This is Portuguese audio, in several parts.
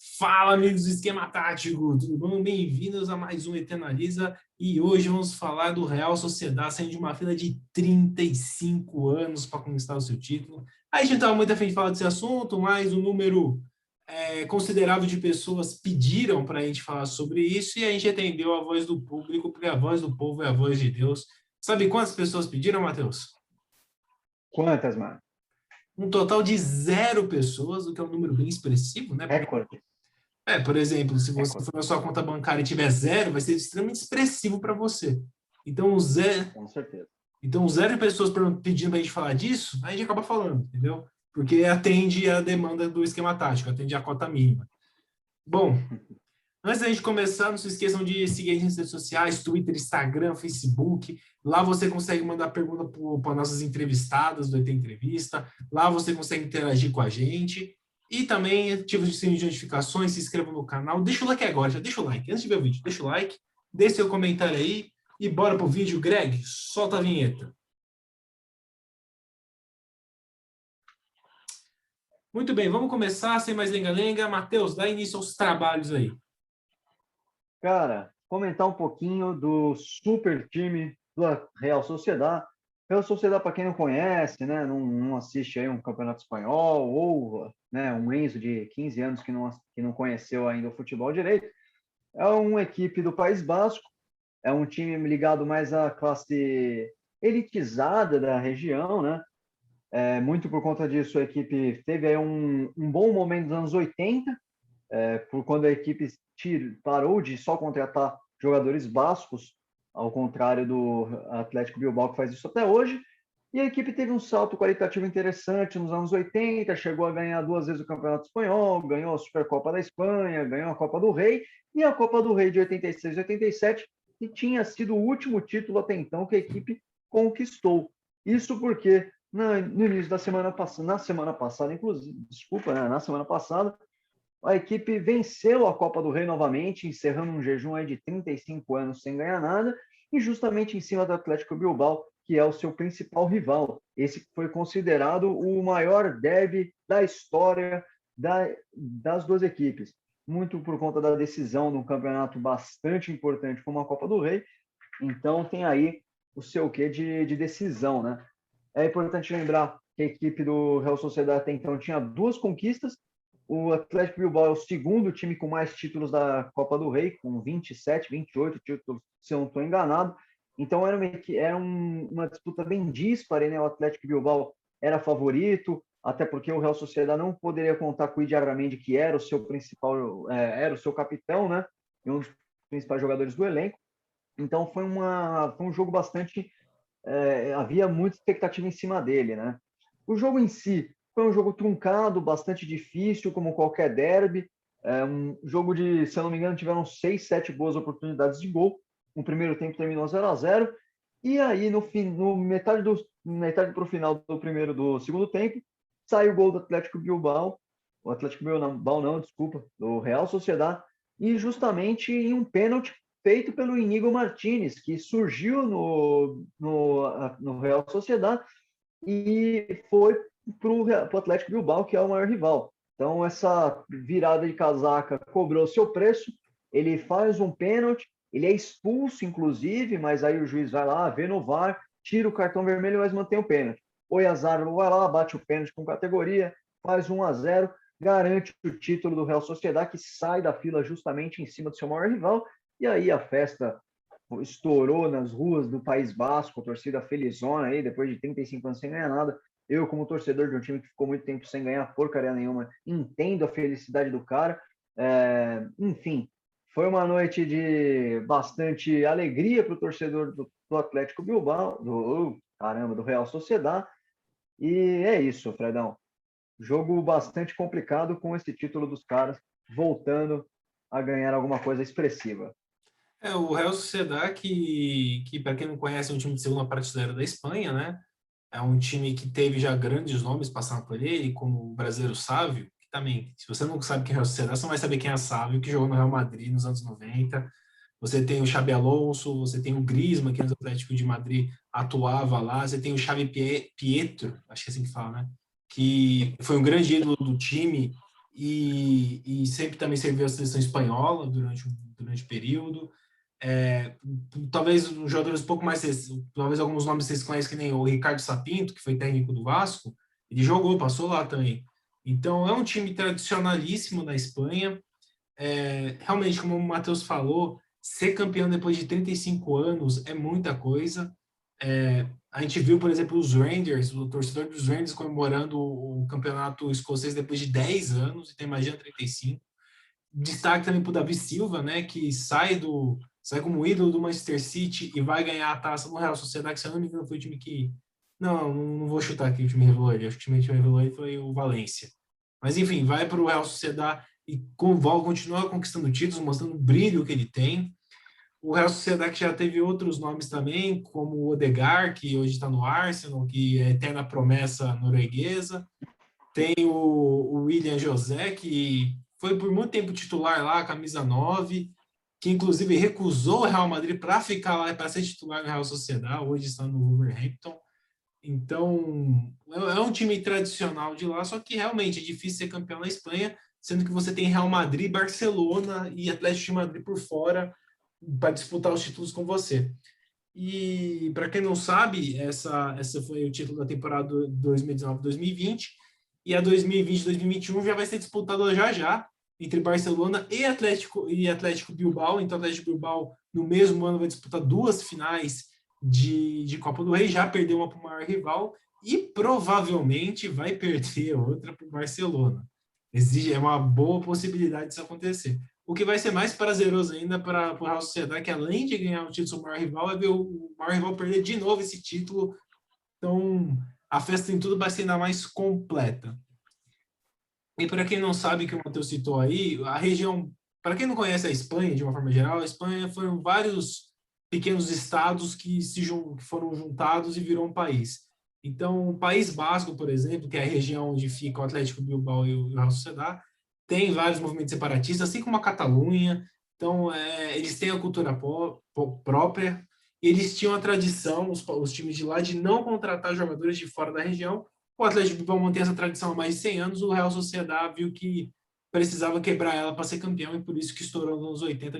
Fala, amigos do Esquema Tático, tudo bom? Bem-vindos a mais um Eternaliza e hoje vamos falar do Real Sociedad saindo de uma fila de 35 anos para conquistar o seu título. A gente não estava muito a fim de falar desse assunto, mas um número considerável de pessoas pediram para a gente falar sobre isso e a gente atendeu a voz do público, porque a voz do povo é a voz de Deus. Sabe quantas pessoas pediram, Matheus? Quantas, mano? Um total de 0 pessoas, o que é um número bem expressivo, né? Recorde. Por exemplo, se você Recorde. for na sua conta bancária e tiver 0, vai ser extremamente expressivo para você. Então, Com certeza. Então, 0 pessoas pedindo para a gente falar disso, a gente acaba falando, entendeu? Porque atende a demanda do esquema tático, atende a cota mínima. Bom, antes da gente começar, não se esqueçam de seguir as redes sociais, Twitter, Instagram, Facebook. Lá você consegue mandar pergunta para nossas entrevistadas do ET Entrevista. Lá você consegue interagir com a gente. E também ativa o sininho de notificações, se inscreva no canal. Deixa o like agora, já deixa o like. Antes de ver o vídeo, deixa o like, deixa seu comentário aí e bora pro vídeo. Greg, solta a vinheta. Muito bem, vamos começar sem mais lenga-lenga. Matheus, dá início aos trabalhos aí. Cara, comentar um pouquinho do super time do Real Sociedad. Real Sociedad, para quem não conhece, né, não assiste aí um campeonato espanhol, ou né, um Enzo de 15 anos que não conheceu ainda o futebol direito, é uma equipe do País Basco, é um time ligado mais à classe elitizada da região, né? Muito por conta disso, a equipe teve aí um bom momento nos anos 80, por quando a equipe parou de só contratar jogadores bascos, ao contrário do Atlético Bilbao, que faz isso até hoje. E a equipe teve um salto qualitativo interessante nos anos 80, chegou a ganhar 2 vezes o Campeonato Espanhol, ganhou a Supercopa da Espanha, ganhou a Copa do Rei, e a Copa do Rei de 86 e 87, que tinha sido o último título até então que a equipe conquistou. Isso porque no início da semana passada, na semana passada, a equipe venceu a Copa do Rei novamente, encerrando um jejum aí de 35 anos sem ganhar nada, e justamente em cima do Atlético Bilbao, que é o seu principal rival. Esse foi considerado o maior derby da história das duas equipes, muito por conta da decisão de um campeonato bastante importante como a Copa do Rei. Então tem aí o seu quê de decisão, né? É importante lembrar que a equipe do Real Sociedad até então tinha 2 conquistas. O Atlético Bilbao é o segundo time com mais títulos da Copa do Rei, com 27, 28 títulos, se eu não estou enganado. Então era uma disputa bem dispare, né? O Atlético Bilbao era favorito, até porque o Real Sociedad não poderia contar com o Idi Arramendi, que era o seu principal, era o seu capitão, né? E um dos principais jogadores do elenco. Então foi um jogo bastante havia muita expectativa em cima dele, né? O jogo em si foi um jogo truncado, bastante difícil, como qualquer derby. Um jogo de, se eu não me engano, tiveram 6, 7 boas oportunidades de gol. No primeiro tempo terminou 0-0. E aí, no metade para o final do segundo tempo, sai o gol do Atlético Bilbao. O Atlético Bilbao não, desculpa, do Real Sociedad. E justamente em um pênalti feito pelo Íñigo Martínez, que surgiu no Real Sociedad e foi para o Atlético Bilbao, que é o maior rival. Então, essa virada de casaca cobrou seu preço, ele faz um pênalti, ele é expulso, inclusive, mas aí o juiz vai lá, vê no VAR, tira o cartão vermelho, mas mantém o pênalti. O Oyarzabal vai lá, bate o pênalti com categoria, faz 1-0, garante o título do Real Sociedad, que sai da fila justamente em cima do seu maior rival, e aí a festa estourou nas ruas do País Basco, torcida felizona aí, depois de 35 anos sem ganhar nada. Eu, como torcedor de um time que ficou muito tempo sem ganhar porcaria nenhuma, entendo a felicidade do cara. Enfim, foi uma noite de bastante alegria para o torcedor do Atlético Bilbao, do Real Sociedad. E é isso, Fredão. Jogo bastante complicado com esse título dos caras voltando a ganhar alguma coisa expressiva. O Real Sociedad, que para quem não conhece, é um time de segunda prateleira da Espanha, né? É um time que teve já grandes nomes passando por ele, como o brasileiro Sávio, que também, se você não sabe quem é o Real Sociedad, você não vai saber quem é Sávio, que jogou no Real Madrid nos anos 90. Você tem o Xabi Alonso, você tem o Griezmann, que no Atlético de Madrid atuava lá, você tem o Xavi Pietro, acho que é assim que fala, né? Que foi um grande ídolo do time e sempre também serviu a seleção espanhola durante o período. Talvez os jogadores um pouco mais, talvez alguns nomes vocês conhecem, que nem o Ricardo Sapinto, que foi técnico do Vasco, ele jogou, passou lá também. Então, é um time tradicionalíssimo na Espanha. Realmente, como o Matheus falou, ser campeão depois de 35 anos é muita coisa. A gente viu, por exemplo, os Rangers, o torcedor dos Rangers comemorando o campeonato escocês depois de 10 anos, então imagina 35. Destaque também para o Davi Silva, né, que sai como ídolo do Manchester City e vai ganhar a taça no Real Sociedade, que se eu não me engano foi o time que... Não vou chutar aqui o time revelou ele, acho que o time que revelou ele foi o Valência. Mas enfim, vai para o Real Sociedade e continua conquistando títulos, mostrando o brilho que ele tem. O Real Sociedade já teve outros nomes também, como o Odegaard, que hoje está no Arsenal, que é eterna promessa norueguesa. Tem o William José, que foi por muito tempo titular lá, camisa 9, que inclusive recusou o Real Madrid para ficar lá, para ser titular no Real Sociedade, hoje está no Wolverhampton. Então, é um time tradicional de lá, só que realmente é difícil ser campeão na Espanha, sendo que você tem Real Madrid, Barcelona e Atlético de Madrid por fora para disputar os títulos com você. E, para quem não sabe, essa foi o título da temporada 2019-2020, e a 2020-2021 já vai ser disputada já, entre Barcelona e Atlético Bilbao. Então, o Atlético Bilbao, no mesmo ano, vai disputar 2 finais de Copa do Rei, já perdeu uma para o maior rival, e provavelmente vai perder outra para o Barcelona. É uma boa possibilidade disso acontecer. O que vai ser mais prazeroso ainda para o Real Sociedade, que além de ganhar o título do maior rival, é ver o maior rival perder de novo esse título. Então, a festa em tudo vai ser ainda mais completa. E para quem não sabe, que o Matheus citou aí, a região, para quem não conhece a Espanha, de uma forma geral, a Espanha foram vários pequenos estados que foram juntados e virou um país. Então, o País Basco, por exemplo, que é a região onde fica o Atlético Bilbao e o Real Sociedad, tem vários movimentos separatistas, assim como a Catalunha. Então, eles têm a cultura própria. Eles tinham a tradição, os times de lá, de não contratar jogadores de fora da região. O Atlético Bilbao mantém essa tradição há mais de 100 anos. O Real Sociedad viu que precisava quebrar ela para ser campeão, e por isso que estourou nos anos 80,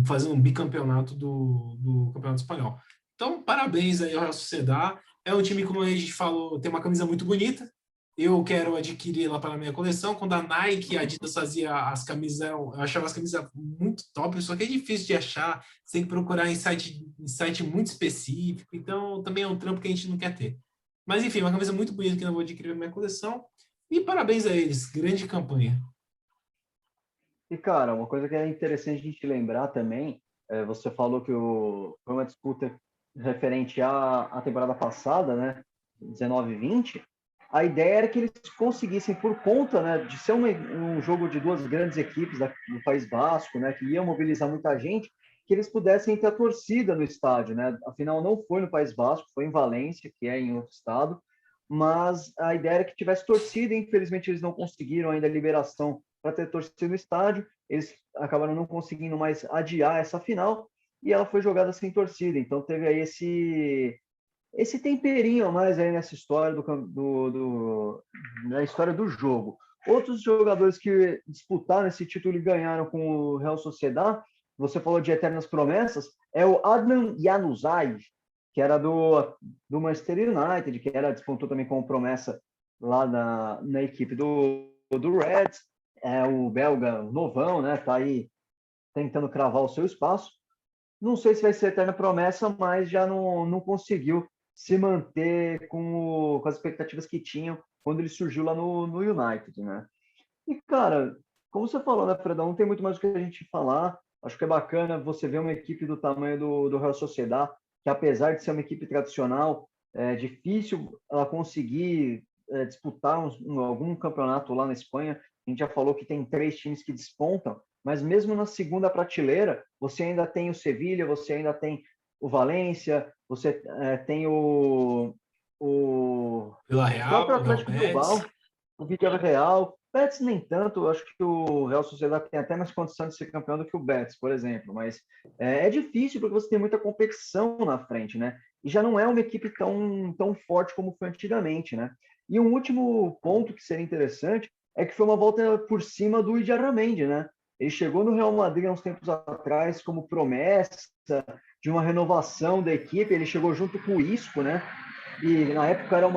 fazendo um bicampeonato do Campeonato Espanhol. Então, parabéns aí ao Real Sociedad. É um time, como a gente falou, tem uma camisa muito bonita. Eu quero adquirir ela para a minha coleção. Quando a Nike e a Adidas fazia as camisas, eu achava as camisas muito top, só que é difícil de achar. Você tem que procurar em site muito específico. Então, também é um trampo que a gente não quer ter. Mas, enfim, uma camisa muito bonita que eu vou adquirir na minha coleção. E parabéns a eles. Grande campanha. E, cara, uma coisa que é interessante a gente lembrar também, você falou que foi uma disputa referente à temporada passada, né, 19-20, a ideia era que eles conseguissem, por conta, né, de ser um jogo de duas grandes equipes do País Basco, né, que iam mobilizar muita gente, que eles pudessem ter a torcida no estádio, né? Afinal, não foi no País Basco, foi em Valência, que é em outro estado, mas a ideia era que tivesse torcida, e infelizmente eles não conseguiram ainda a liberação para ter torcida no estádio, eles acabaram não conseguindo mais adiar essa final, e ela foi jogada sem torcida, então teve aí esse temperinho a mais aí nessa história na história do jogo. Outros jogadores que disputaram esse título e ganharam com o Real Sociedad, você falou de eternas promessas, é o Adnan Januzaj, que era do Manchester United, que despontou também como promessa lá na equipe do Reds, é o belga novão, né? Tá aí tentando cravar o seu espaço. Não sei se vai ser eterna promessa, mas já não conseguiu se manter com as expectativas que tinham quando ele surgiu lá no United, né? E, cara, como você falou, né, Fredão, não tem muito mais o que a gente falar. Acho que é bacana você ver uma equipe do tamanho do Real Sociedad, que apesar de ser uma equipe tradicional, é difícil ela conseguir disputar algum campeonato lá na Espanha. A gente já falou que tem 3 times que despontam, mas mesmo na segunda prateleira, você ainda tem o Sevilla, você ainda tem o Valência, você tem Vila o próprio Real, Atlético Bilbao, Betis. o Villarreal. Betis nem tanto, eu acho que o Real Sociedade tem até mais condição de ser campeão do que o Betis, por exemplo, mas é difícil porque você tem muita competição na frente, né? E já não é uma equipe tão forte como foi antigamente, né? E um último ponto que seria interessante é que foi uma volta por cima do Idi Arramendi, né? Ele chegou no Real Madrid há uns tempos atrás como promessa de uma renovação da equipe, ele chegou junto com o Isco, né? E na época era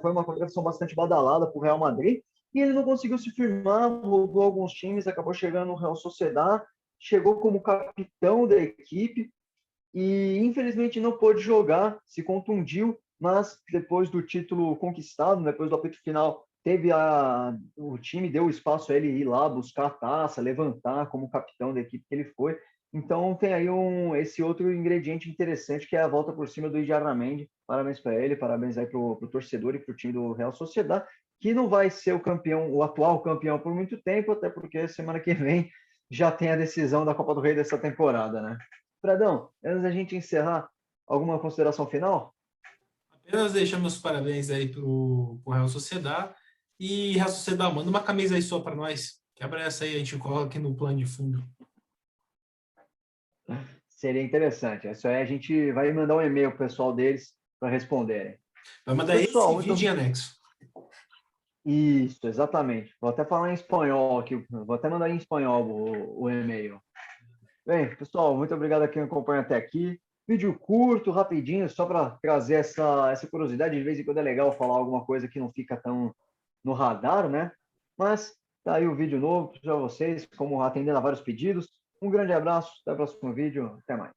foi uma contratação bastante badalada para o Real Madrid, e ele não conseguiu se firmar, rodou alguns times, acabou chegando no Real Sociedad, chegou como capitão da equipe, e infelizmente não pôde jogar, se contundiu, mas depois do título conquistado, depois do apito final, o time deu espaço a ele ir lá buscar a taça, levantar como capitão da equipe que ele foi. Então tem aí esse outro ingrediente interessante que é a volta por cima do Idi Arramendi. Parabéns para ele, parabéns aí para o torcedor e para o time do Real Sociedad, que não vai ser o campeão, o atual campeão por muito tempo, até porque semana que vem já tem a decisão da Copa do Rei dessa temporada, né? Fredão, antes da gente encerrar, alguma consideração final? Apenas deixar meus parabéns aí pro Real Sociedad. E Real Sociedad, manda uma camisa aí só para nós. Quebra essa aí, a gente coloca aqui no plano de fundo. Seria interessante. Isso aí a gente vai mandar um e-mail pro pessoal deles para responderem. Vai mandar Pessoal, esse vídeo em anexo. Isso, exatamente. Vou até falar em espanhol aqui, vou até mandar em espanhol o e-mail. Bem, pessoal, muito obrigado a quem acompanha até aqui. Vídeo curto, rapidinho, só para trazer essa curiosidade. De vez em quando é legal falar alguma coisa que não fica tão no radar, né? Mas tá aí o vídeo novo para vocês, como atendendo a vários pedidos. Um grande abraço, até o próximo vídeo, até mais.